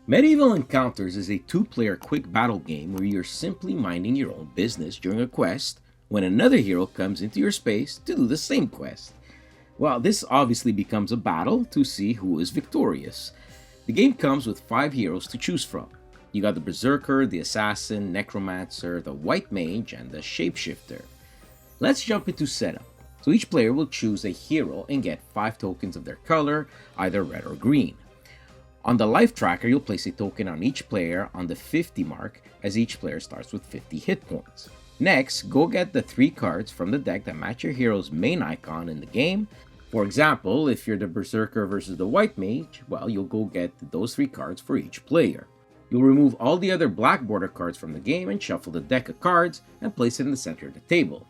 Medieval Encounters is a two-player quick battle game where you're simply minding your own business during a quest when another hero comes into your space to do the same quest. Well, this obviously becomes a battle to see who is victorious. The game comes with 5 heroes to choose from. You got the Berserker, the Assassin, Necromancer, the White Mage, and the Shapeshifter. Let's jump into setup. So each player will choose a hero and get 5 tokens of their color, either red or green. On the life tracker, you'll place a token on each player on the 50 mark, as each player starts with 50 hit points. Next, go get the 3 cards from the deck that match your hero's main icon in the game. For example, if you're the Berserker versus the White Mage, well, you'll go get those 3 cards for each player. You'll remove all the other black border cards from the game and shuffle the deck of cards and place it in the center of the table.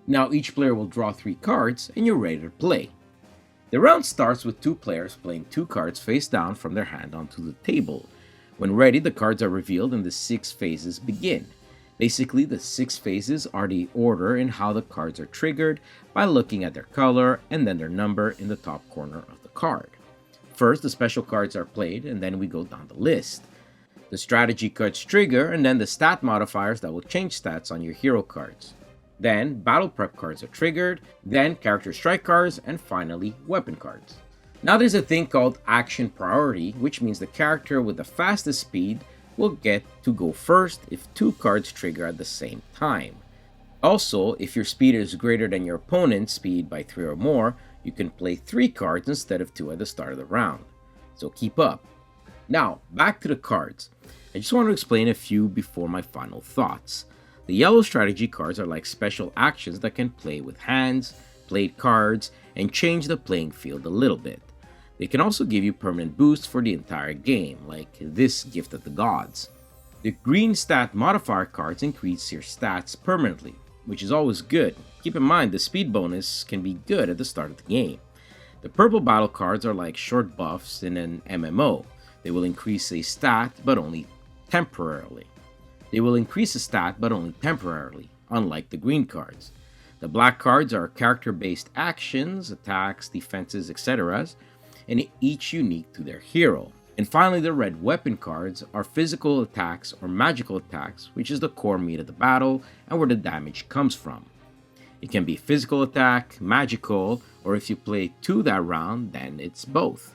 Now each player will draw 3 cards and you're ready to play. The round starts with 2 players playing 2 cards face down from their hand onto the table. When ready, the cards are revealed and the 6 phases begin. Basically, the 6 phases are the order in how the cards are triggered by looking at their color and then their number in the top corner of the card. First, the special cards are played and then we go down the list. The strategy cards trigger and then the stat modifiers that will change stats on your hero cards. Then, battle prep cards are triggered, then character strike cards, and finally, weapon cards. Now there's a thing called action priority, which means the character with the fastest speed will get to go first if 2 cards trigger at the same time. Also, if your speed is greater than your opponent's speed by 3 or more, you can play 3 cards instead of 2 at the start of the round. So keep up. Now, back to the cards. I just want to explain a few before my final thoughts. The yellow strategy cards are like special actions that can play with hands, played cards, and change the playing field a little bit. They can also give you permanent boosts for the entire game, like this Gift of the Gods. The green stat modifier cards increase your stats permanently, which is always good. Keep in mind the speed bonus can be good at the start of the game. The purple battle cards are like short buffs in an MMO. They will increase a stat, but only temporarily. Unlike the green cards. The black cards are character-based actions, attacks, defenses, etc., and each unique to their hero. And finally, the red weapon cards are physical attacks or magical attacks, which is the core meat of the battle and where the damage comes from. It can be physical attack, magical, or if you play 2 that round, then it's both.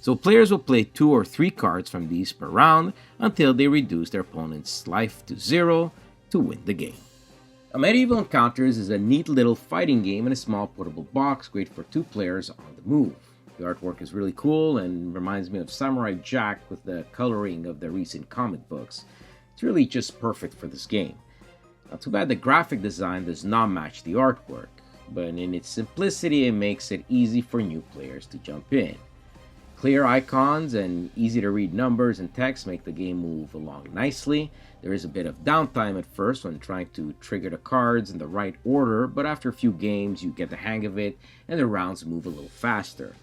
So players will play 2 or 3 cards from these per round until they reduce their opponent's life to 0 to win the game. A Medieval Encounters is a neat little fighting game in a small portable box, great for 2 players on the move. The artwork is really cool and reminds me of Samurai Jack with the coloring of the recent comic books. It's really just perfect for this game. Now, too bad the graphic design does not match the artwork, but in its simplicity it makes it easy for new players to jump in. Clear icons and easy to read numbers and text make the game move along nicely. There is a bit of downtime at first when trying to trigger the cards in the right order, but after a few games you get the hang of it and the rounds move a little faster.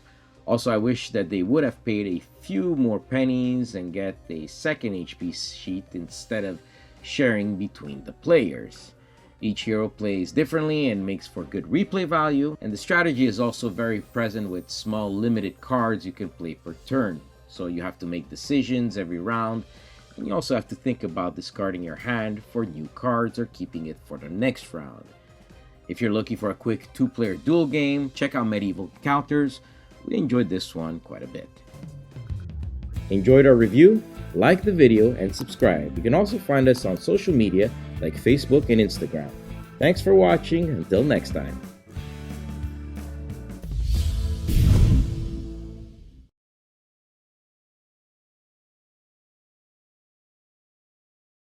Also, I wish that they would have paid a few more pennies and get a second HP sheet instead of sharing between the players. Each hero plays differently and makes for good replay value, and the strategy is also very present with small limited cards you can play per turn. So you have to make decisions every round, and you also have to think about discarding your hand for new cards or keeping it for the next round. If you're looking for a quick 2-player duel game, check out Medieval Encounters. We enjoyed this one quite a bit. Enjoyed our review? Like the video and subscribe. You can also find us on social media like Facebook and Instagram. Thanks for watching. Until next time.